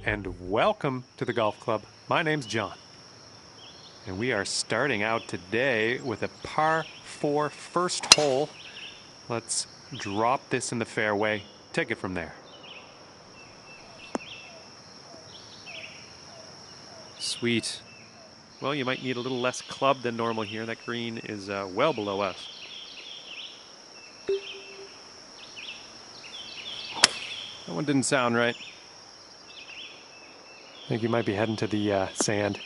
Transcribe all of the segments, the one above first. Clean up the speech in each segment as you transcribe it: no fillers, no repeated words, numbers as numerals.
And welcome to the golf club. My name's John. And we are starting out today with a par 4 first hole. Let's drop this in the fairway, take it from there. Sweet. Well, you might need a little less club than normal here. That green is well below us. That one didn't sound right. I think you might be heading to the sand.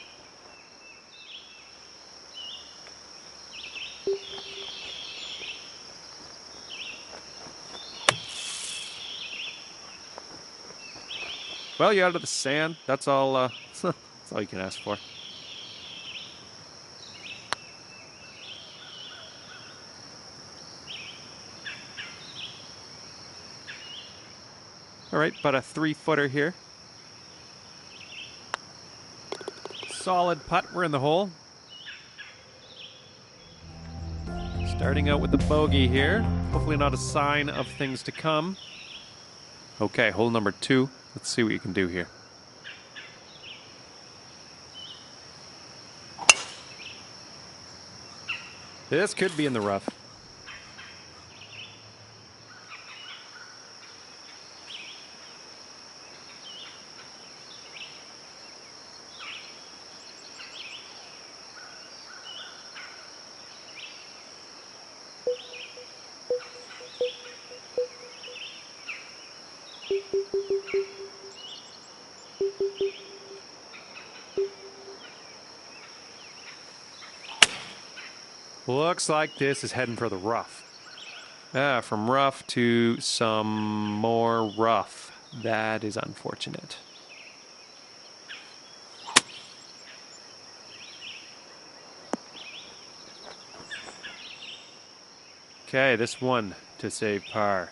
Well, you're out of the sand. That's all. That's all you can ask for. All right, about a 3-footer here. Solid putt. We're in the hole. Starting out with the bogey here. Hopefully not a sign of things to come. Okay, hole number 2. Let's see what you can do here. This could be in the rough. Looks like this is heading for the rough. From rough to some more rough. That is unfortunate. Okay, this one to save par.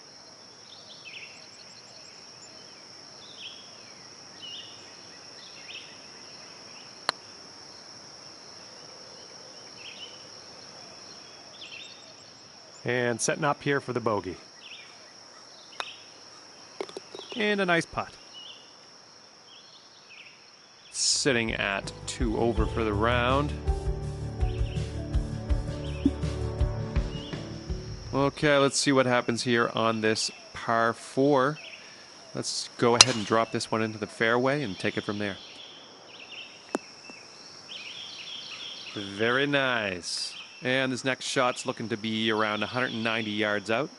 And setting up here for the bogey. And a nice putt. Sitting at 2 over for the round. Okay, let's see what happens here on this par 4. Let's go ahead and drop this one into the fairway and take it from there. Very nice. And this next shot's looking to be around 190 yards out.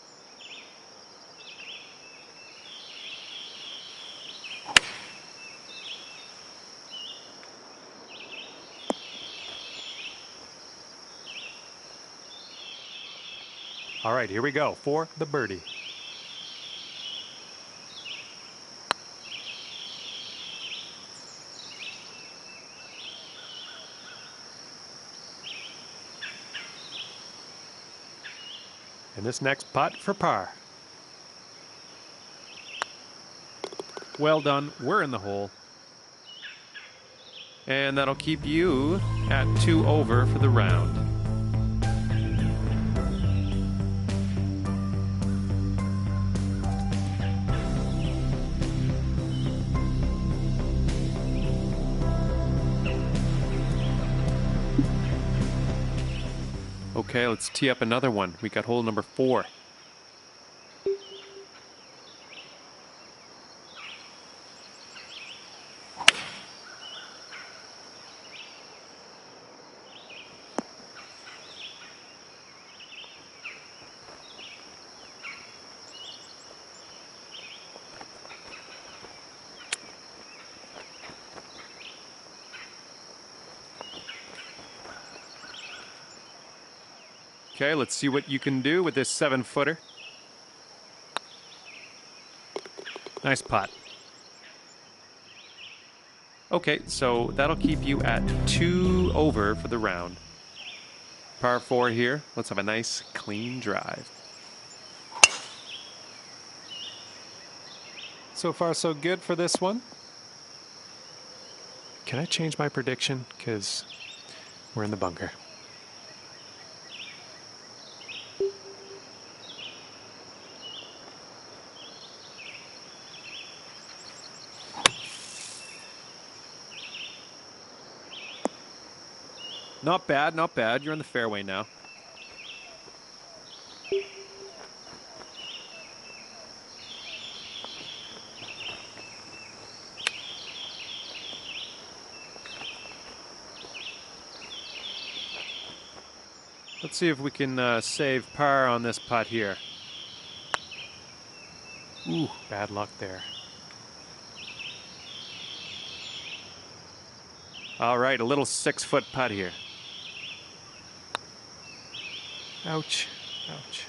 All right, here we go for the birdie. And this next putt for par. Well done. We're in the hole. And that'll keep you at 2 over for the round. Okay, let's tee up another one. We got hole number 4. Okay, let's see what you can do with this 7-footer. Nice putt. Okay, so that'll keep you at 2 over for the round. Par 4 here. Let's have a nice, clean drive. So far, so good for this one. Can I change my prediction? Because we're in the bunker. Not bad, not bad. You're in the fairway now. Let's see if we can save par on this putt here. Ooh, bad luck there. All right, a little 6-foot putt here. Ouch, ouch.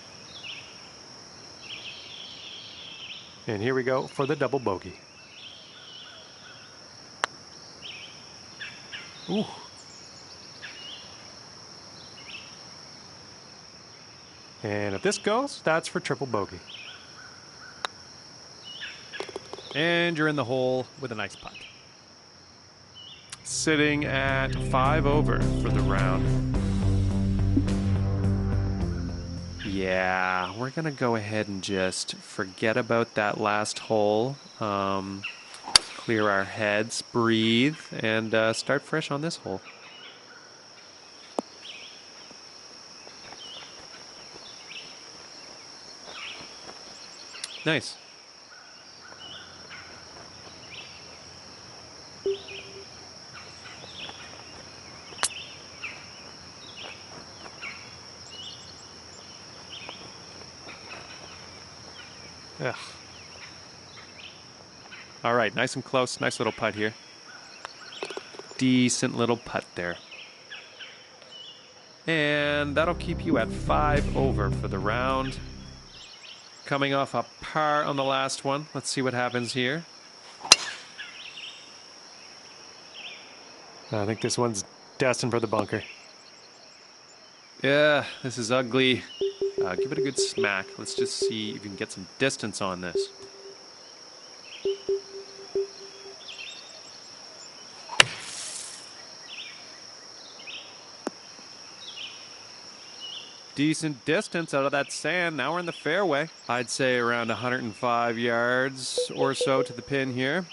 And here we go for the double bogey. Ooh. And if this goes, that's for triple bogey. And you're in the hole with a nice putt. Sitting at 5 over for the round. Yeah, we're going to go ahead and just forget about that last hole. Clear our heads, breathe, and start fresh on this hole. Nice. Ugh. All right, nice and close. Nice little putt here. Decent little putt there. And that'll keep you at 5 over for the round. Coming off a par on the last one. Let's see what happens here. I think this one's destined for the bunker. Yeah, this is ugly. Give it a good smack. Let's just see if you can get some distance on this. Decent distance out of that sand. Now we're in the fairway. I'd say around 105 yards or so to the pin here.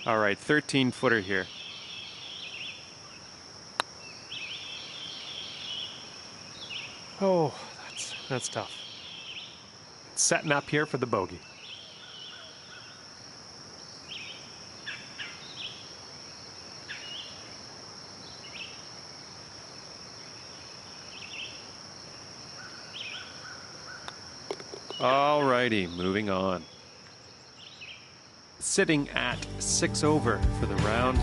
All right, 13-footer here. Oh, that's tough. Setting up here for the bogey. All righty, moving on. Sitting at 6 over for the round.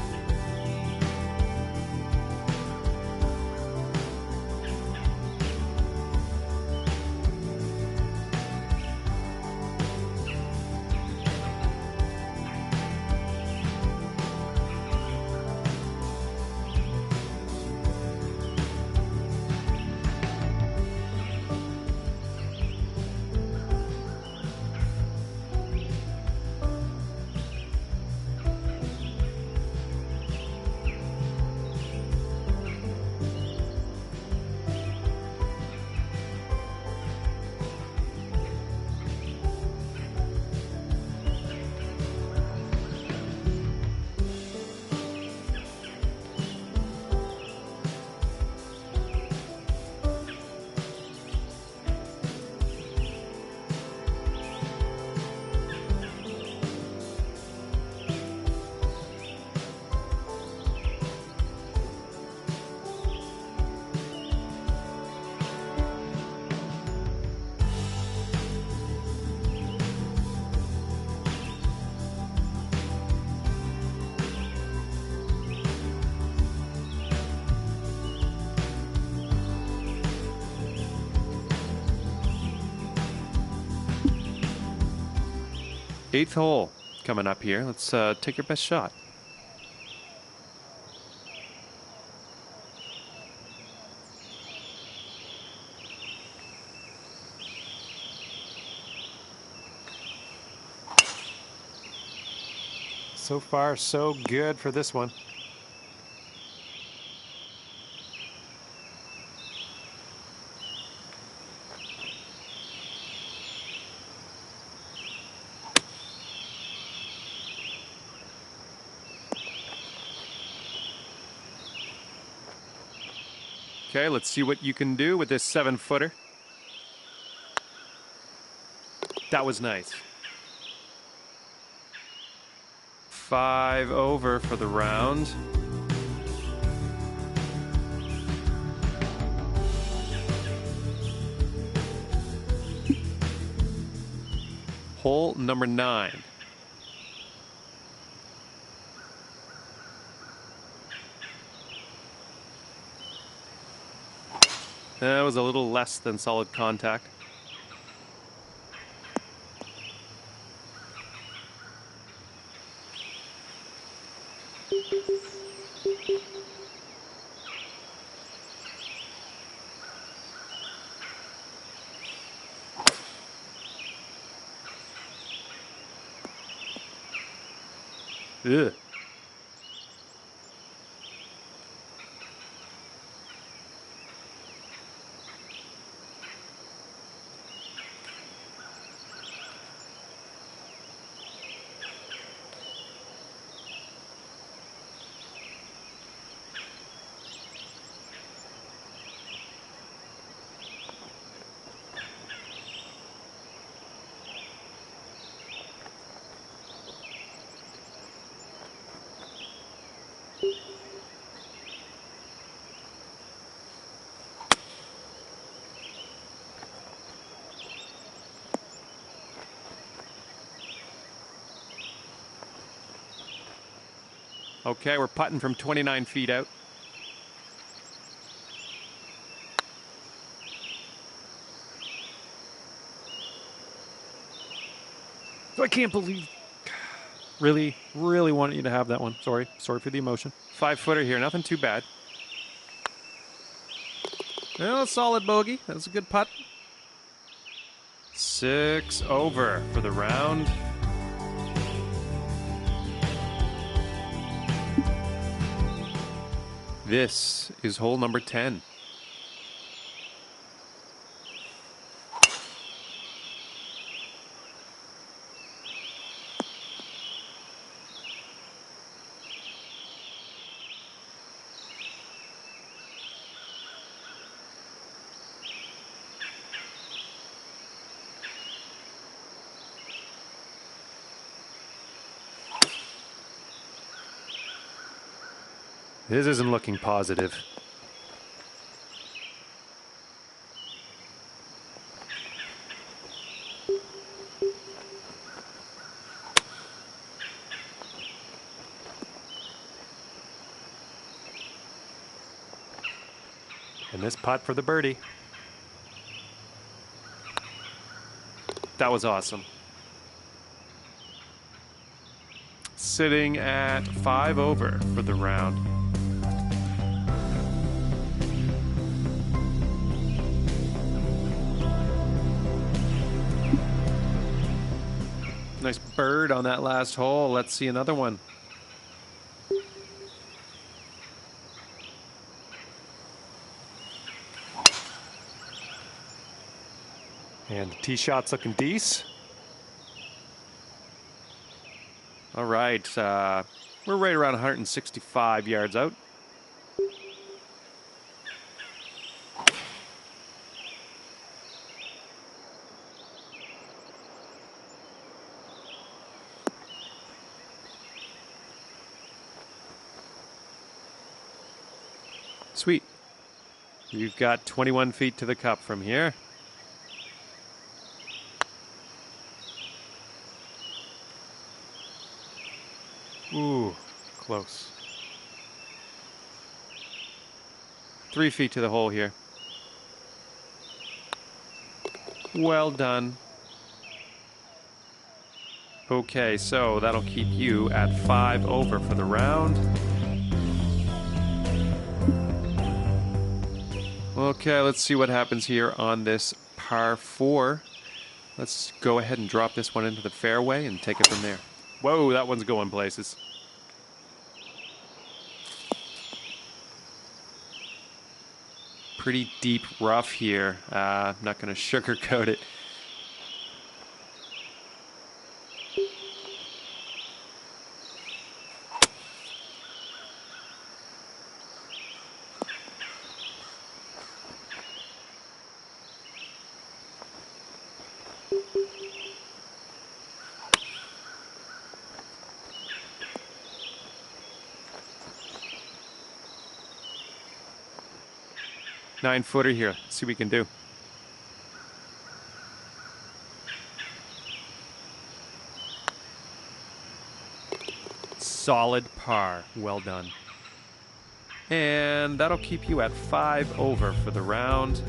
Eighth hole coming up here. Let's take your best shot. So far, so good for this one. Okay, let's see what you can do with this 7-footer. That was nice. 5 over for the round. Hole number 9. That was a little less than solid contact. Ugh. Okay, we're putting from 29 feet out. I can't believe. Really wanted you to have that one. Sorry for the emotion. 5-footer here, nothing too bad. Well, a solid bogey. That was a good putt. 6 over for the round. This is hole number 10. This isn't looking positive. And this putt for the birdie. That was awesome. Sitting at 5 over for the round. Nice bird on that last hole. Let's see another one. And the tee shot's looking decent. All right, we're right around 165 yards out. Sweet. We've got 21 feet to the cup from here. Ooh, close. 3 feet to the hole here. Well done. Okay, so that'll keep you at 5 over for the round. Okay, let's see what happens here on this par 4. Let's go ahead and drop this one into the fairway and take it from there. Whoa, that one's going places. Pretty deep rough here. I'm not going to sugarcoat it. Nine-footer here. Let's see what we can do. Solid par. Well done. And that'll keep you at 5 over for the round.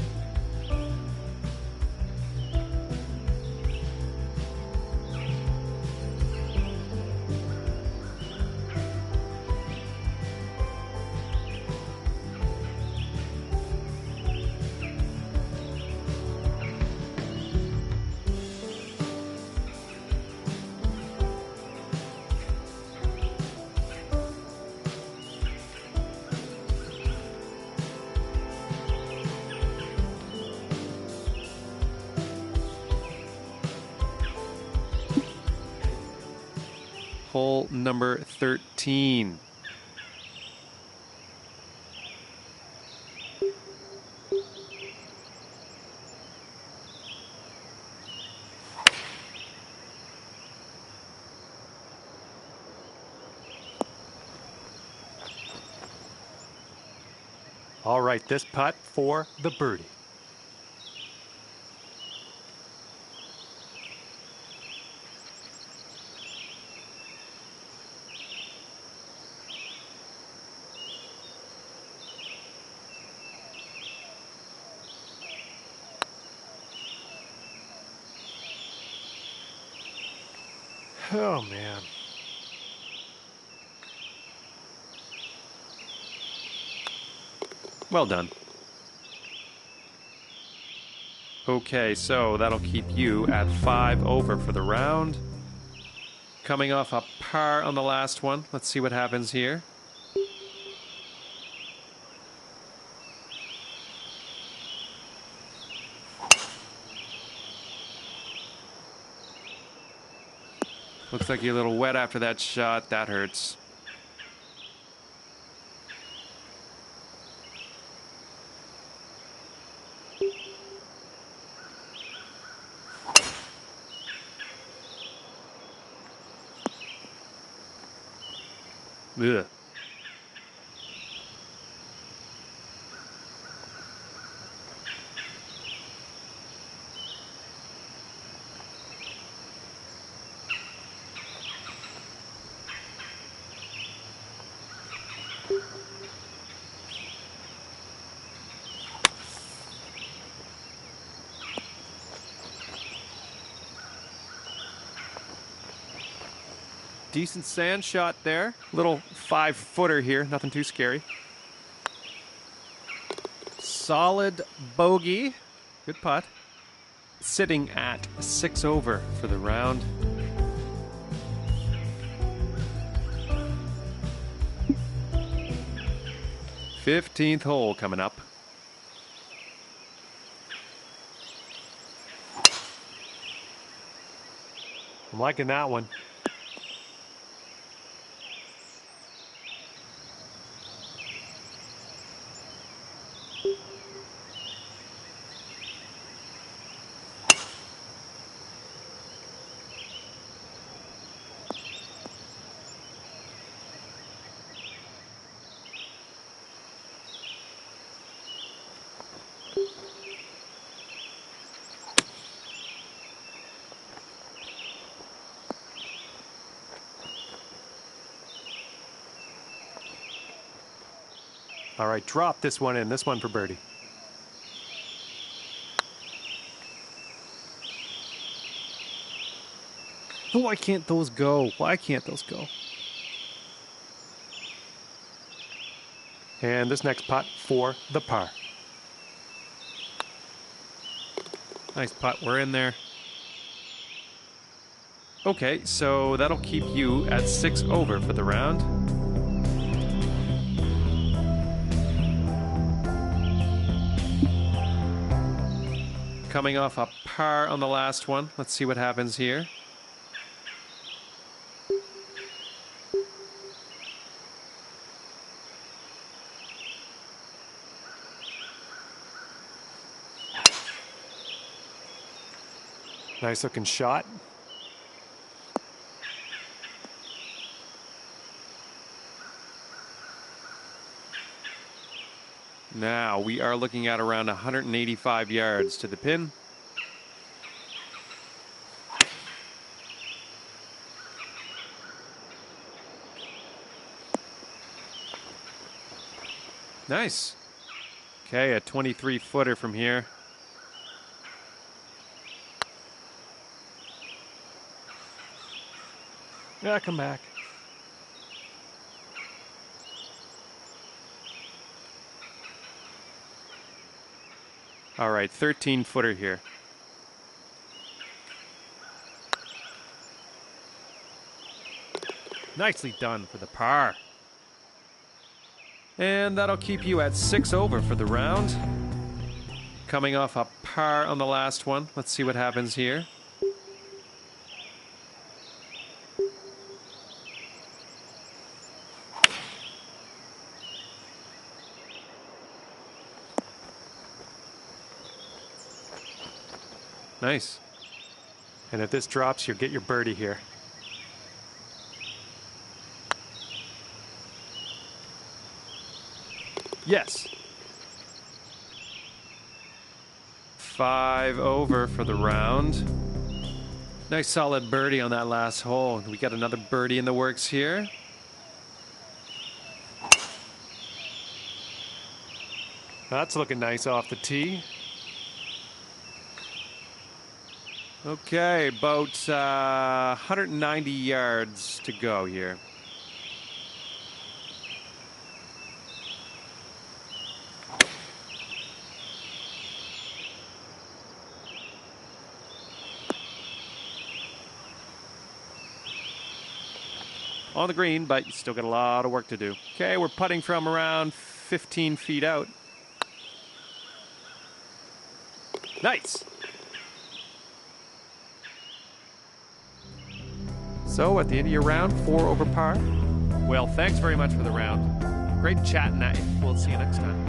Hole number 13. All right, this putt for the birdie. Oh, man. Well done. Okay, so that'll keep you at 5 over for the round. Coming off a par on the last one. Let's see what happens here. Looks like you're a little wet after that shot. That hurts. Ugh. Decent sand shot there. Little 5-footer here, nothing too scary. Solid bogey. Good putt. Sitting at 6 over for the round. Fifteenth hole coming up. I'm liking that one. All right, drop this one in. This one for birdie. Why can't those go? Why can't those go? And this next putt for the par. Nice putt. We're in there. Okay, so that'll keep you at 6 over for the round. Coming off a par on the last one. Let's see what happens here. Nice looking shot. Now we are looking at around 185 yards to the pin. Nice. Okay, a 23-footer from here. Yeah, come back. All right, 13-footer here. Nicely done for the par. And that'll keep you at 6 over for the round. Coming off a par on the last one. Let's see what happens here. Nice. And if this drops, you'll get your birdie here. Yes. 5 over for the round. Nice solid birdie on that last hole. We got another birdie in the works here. That's looking nice off the tee. Okay, about 190 yards to go here. On the green, but you still got a lot of work to do. Okay, we're putting from around 15 feet out. Nice. So at the end of your round, 4 over par. Well, thanks very much for the round. Great chatting at you. We'll see you next time.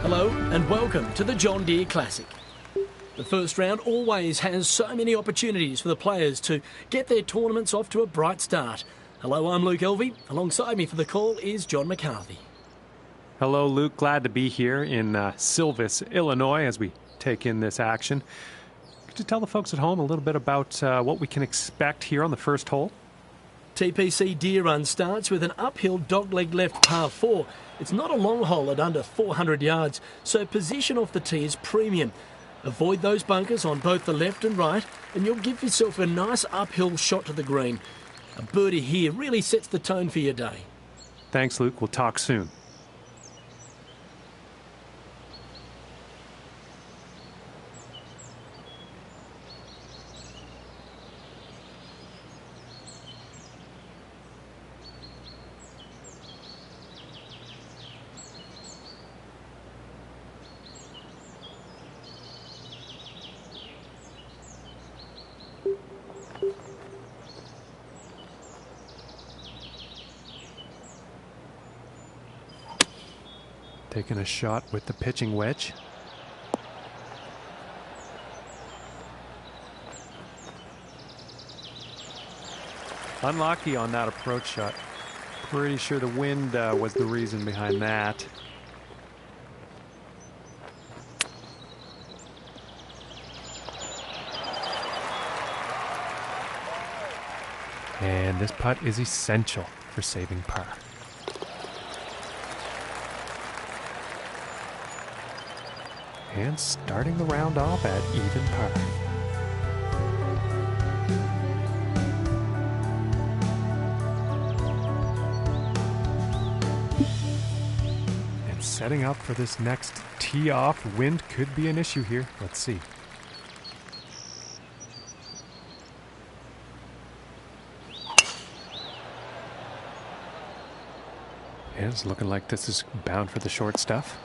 Hello and welcome to the John Deere Classic. The first round always has so many opportunities for the players to get their tournaments off to a bright start. Hello, I'm Luke Elvey. Alongside me for the call is John McCarthy. Hello, Luke. Glad to be here in Silvis, Illinois, as we take in this action. could you tell the folks at home a little bit about what we can expect here on the first hole? TPC Deer Run starts with an uphill dogleg left par 4. It's not a long hole at under 400 yards, so position off the tee is premium. Avoid those bunkers on both the left and right, and you'll give yourself a nice uphill shot to the green. A birdie here really sets the tone for your day. Thanks, Luke. We'll talk soon. Taking a shot with the pitching wedge. Unlucky on that approach shot. Pretty sure the wind was the reason behind that. And this putt is essential for saving par. And starting the round off at even par. And setting up for this next tee off, wind could be an issue here. Let's see. And it's looking like this is bound for the short stuff.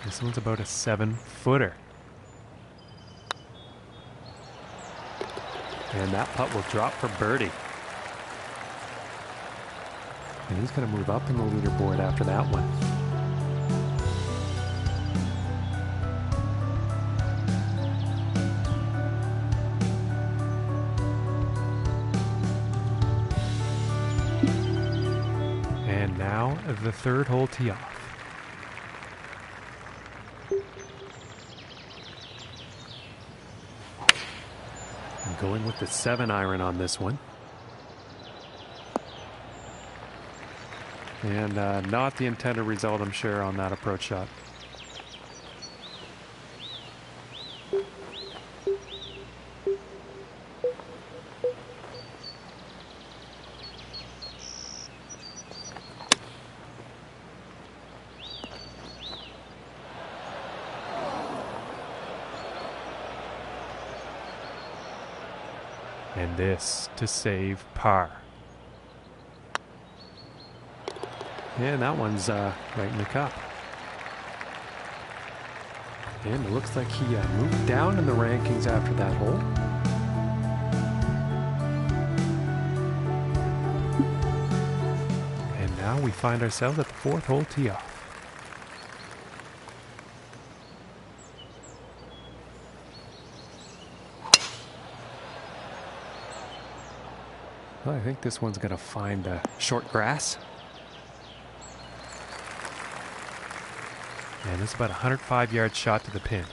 This one's about a 7-footer. And that putt will drop for birdie. And he's going to move up in the leaderboard after that one. And now the third hole tee off. Going with the 7-iron on this one. And not the intended result, I'm sure, on that approach shot. And this to save par. And that one's right in the cup. And it looks like he moved down in the rankings after that hole. And now we find ourselves at the fourth hole tee off. Well, I think this one's going to find short grass. And it's about a 105-yard shot to the pin.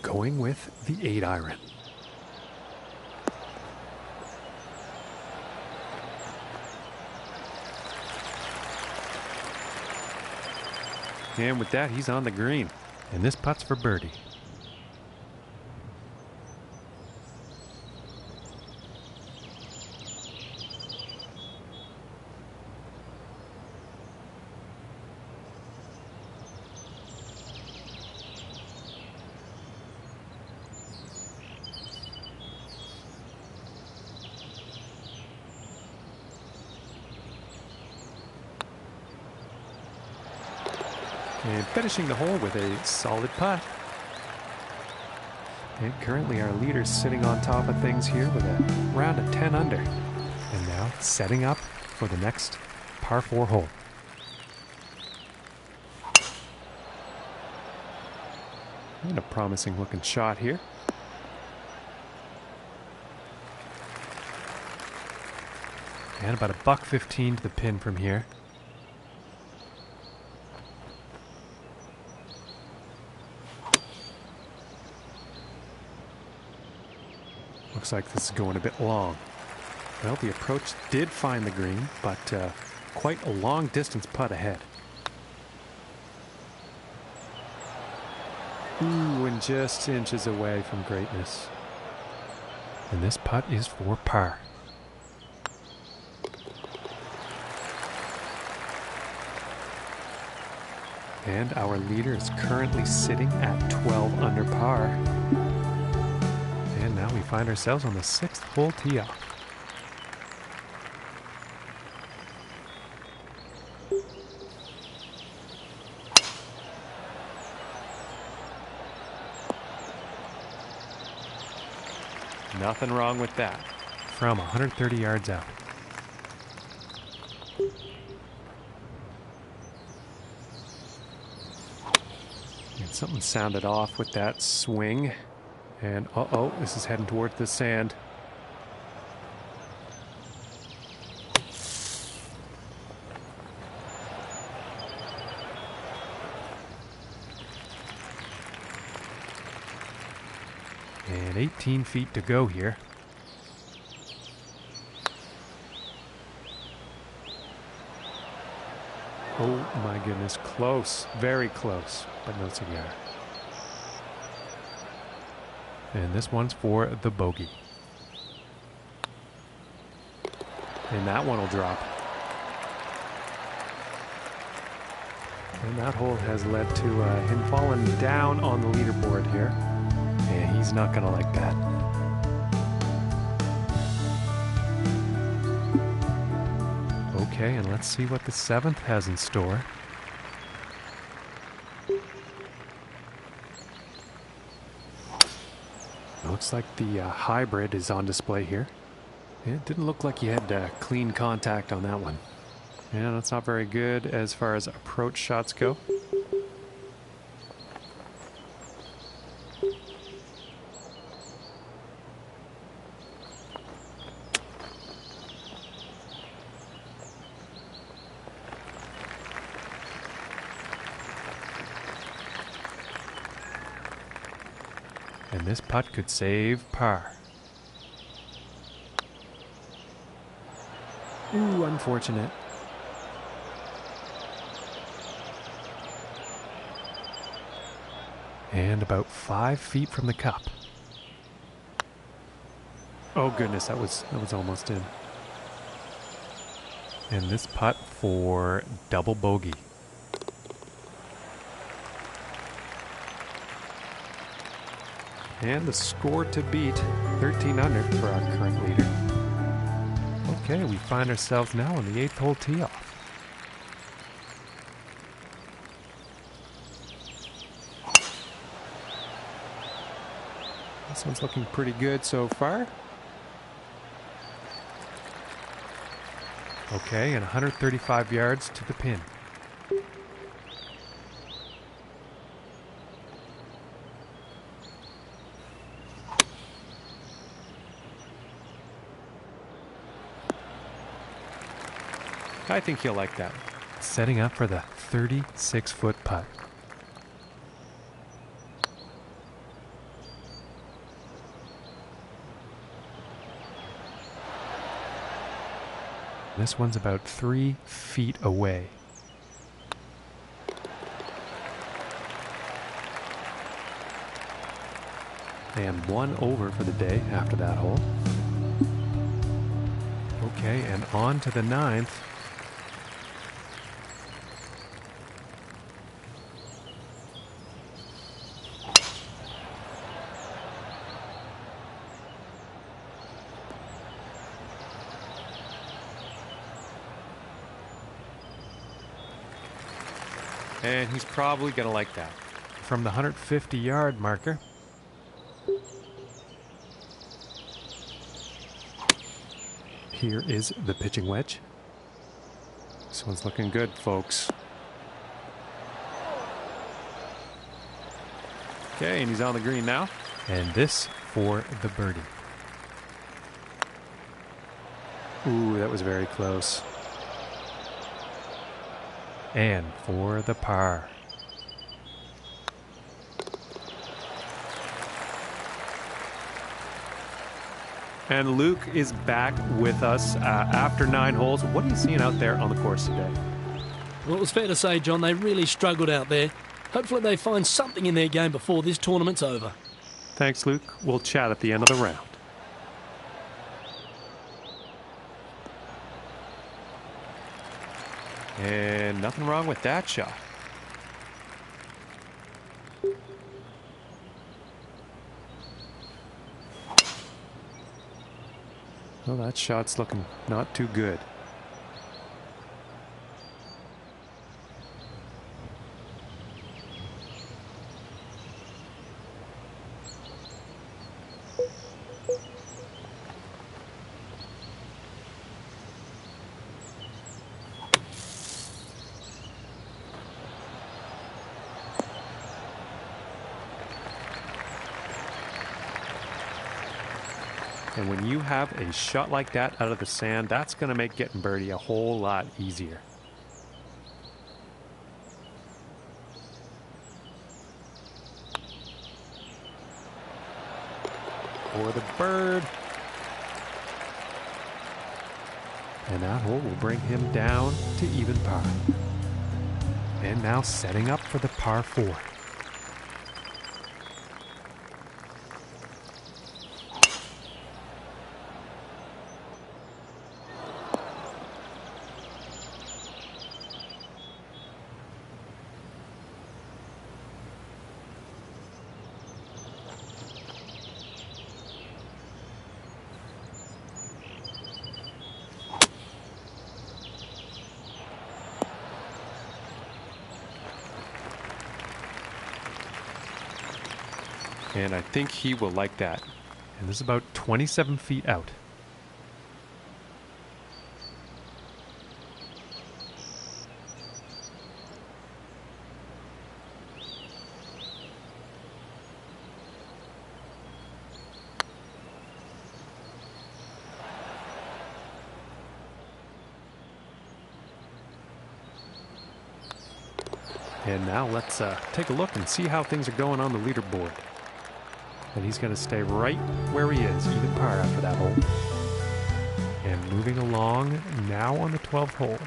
Going with the 8-iron. And with that, he's on the green. And this putt's for birdie. And finishing the hole with a solid putt. And currently our leader's sitting on top of things here with a round of 10 under. And now setting up for the next par 4 hole. And a promising looking shot here. And about $1.15 to the pin from here. Looks like this is going a bit long. Well, the approach did find the green, but quite a long distance putt ahead. Ooh, and just inches away from greatness. And this putt is for par. And our leader is currently sitting at 12 under par. And now we find ourselves on the 6th hole tee off. Nothing wrong with that. From 130 yards out. And something sounded off with that swing. And uh-oh, this is heading towards the sand. And 18 feet to go here. Oh my goodness, close, very close, but no cigar. And this one's for the bogey. And that one will drop. And that hole has led to him falling down on the leaderboard here. And he's not going to like that. Okay, and let's see what the 7th has in store. Looks like the hybrid is on display here. It didn't look like you had clean contact on that one. Yeah, that's not very good as far as approach shots go. And this putt could save par. Ooh, unfortunate. And about 5 feet from the cup. Oh goodness, that was almost in. And this putt for double bogey. And the score to beat, 13 under for our current leader. Okay, we find ourselves now on the 8th hole tee off. This one's looking pretty good so far. Okay, and 135 yards to the pin. I think he'll like that. Setting up for the 36-foot putt. This one's about 3 feet away. And one over for the day after that hole. Okay, and on to the 9th. And he's probably going to like that. From the 150-yard marker. Here is the pitching wedge. This one's looking good, folks. Okay, and he's on the green now. And this for the birdie. Ooh, that was very close. And for the par. And Luke is back with us after 9 holes. What are you seeing out there on the course today? Well, it was fair to say, John, they really struggled out there. Hopefully they find something in their game before this tournament's over. Thanks, Luke. We'll chat at the end of the round. And nothing wrong with that shot. Well, that shot's looking not too good. And when you have a shot like that out of the sand, that's going to make getting birdie a whole lot easier. For the bird. And that hole will bring him down to even par. And now setting up for the par 4. And I think he will like that. And this is about 27 feet out. And now let's take a look and see how things are going on the leaderboard. And he's going to stay right where he is, even par after that hole. And moving along now on the 12th hole.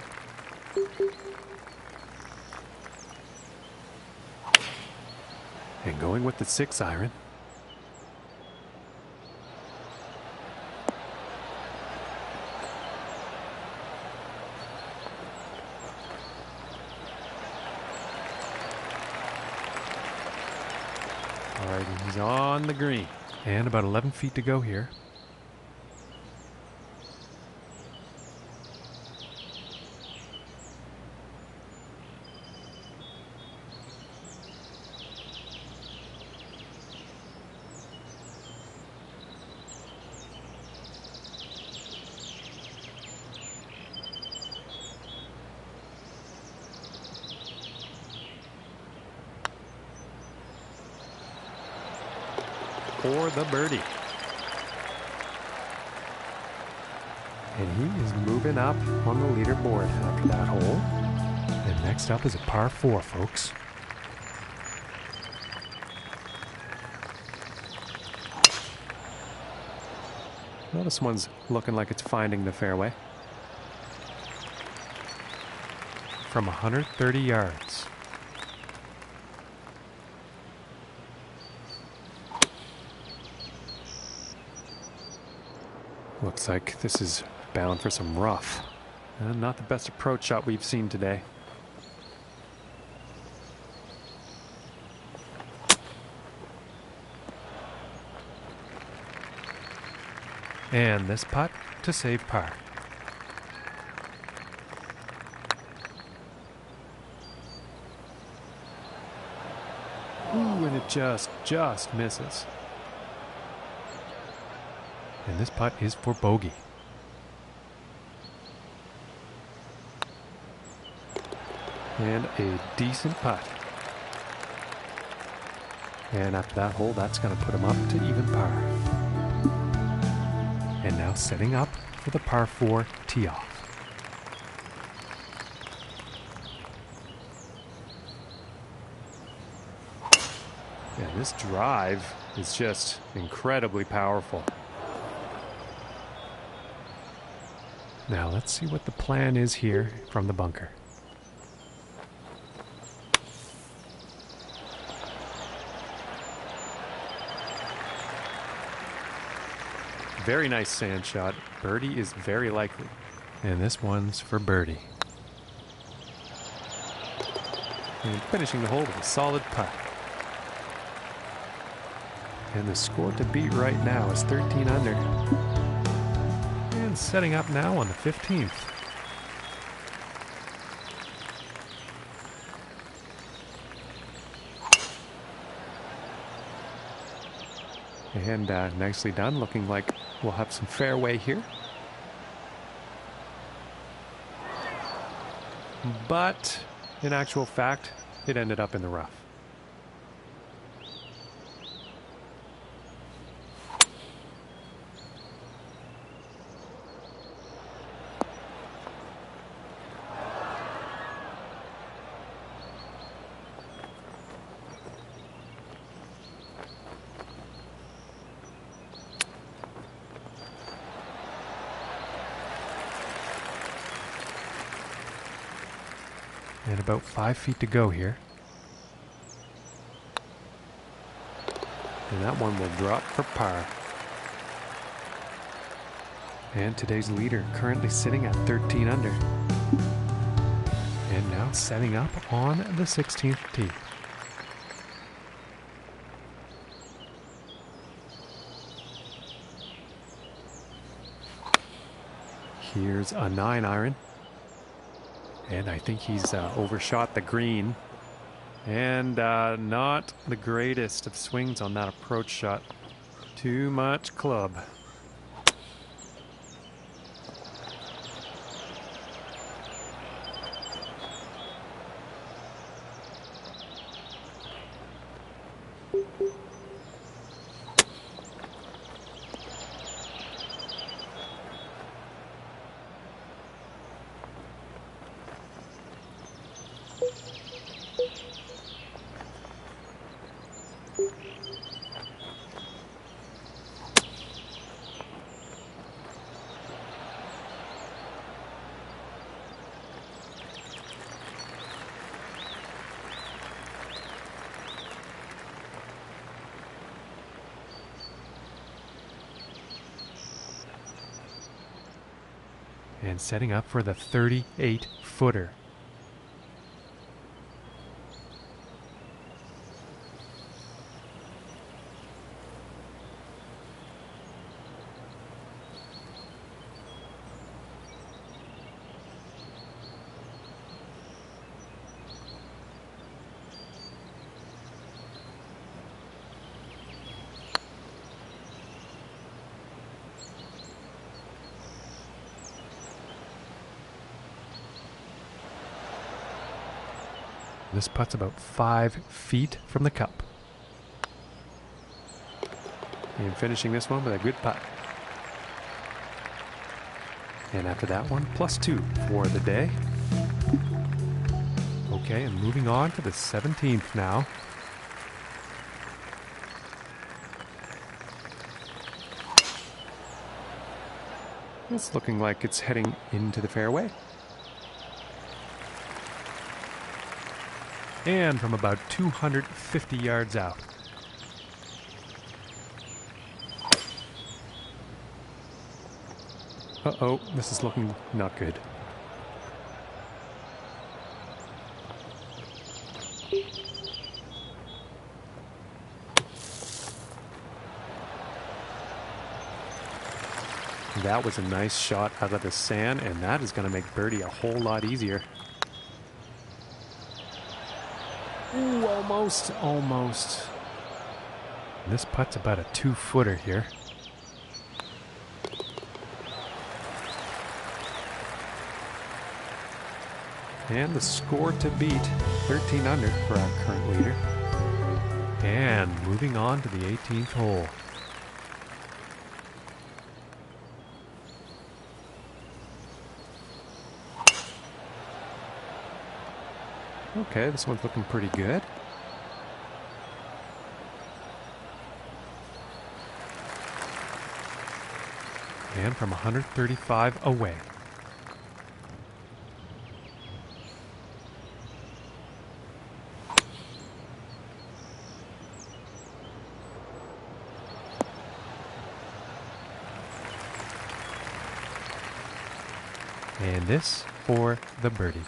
And going with the 6 iron. All right, he's on the green. And about 11 feet to go here. For the birdie. And he is moving up on the leaderboard after that hole. And next up is a par 4, folks. Well, this one's looking like it's finding the fairway. From 130 yards. Looks like this is bound for some rough. Not the best approach shot we've seen today. And this putt to save par. and it just misses. And this putt is for bogey. And a decent putt. And after that hole, that's going to put him up to even par. And now setting up for the par 4 tee off. Yeah, this drive is just incredibly powerful. Now let's see what the plan is here from the bunker. Very nice sand shot. Birdie is very likely. And this one's for birdie. And finishing the hole with a solid putt. And the score to beat right now is 13 under. And setting up now on the 15th. And nicely done. Looking like we'll have some fairway here. But in actual fact, it ended up in the rough. And about 5 feet to go here. And that one will drop for par. And today's leader currently sitting at 13 under. And now setting up on the 16th tee. Here's a 9-iron. And I think he's overshot the green. And not the greatest of swings on that approach shot. Too much club. And setting up for the 38-footer. This putt's about 5 feet from the cup. And finishing this one with a good putt. And after that one, +2 for the day. Okay, and moving on to the 17th now. It's looking like it's heading into the fairway. And from about 250 yards out. Uh-oh, this is looking not good. That was a nice shot out of the sand, and that is going to make birdie a whole lot easier. Ooh, almost. This putt's about a 2-footer here. And the score to beat, 13 under for our current leader. And moving on to the 18th hole. Okay, this one's looking pretty good. And from 135 away. And this for the birdie.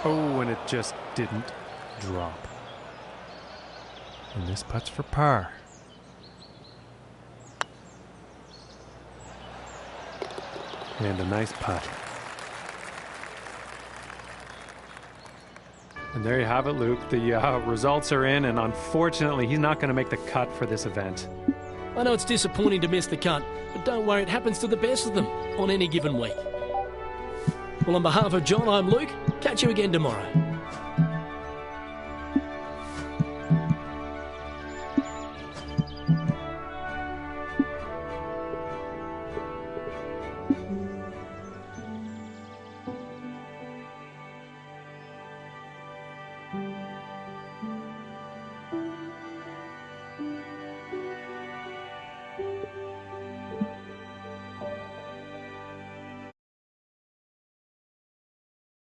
Oh, and it just didn't drop. And this putt's for par. And a nice putt. And there you have it, Luke. The results are in, and unfortunately, he's not going to make the cut for this event. I know it's disappointing to miss the cut, but don't worry, it happens to the best of them on any given week. Well, on behalf of John, I'm Luke. Catch you again tomorrow.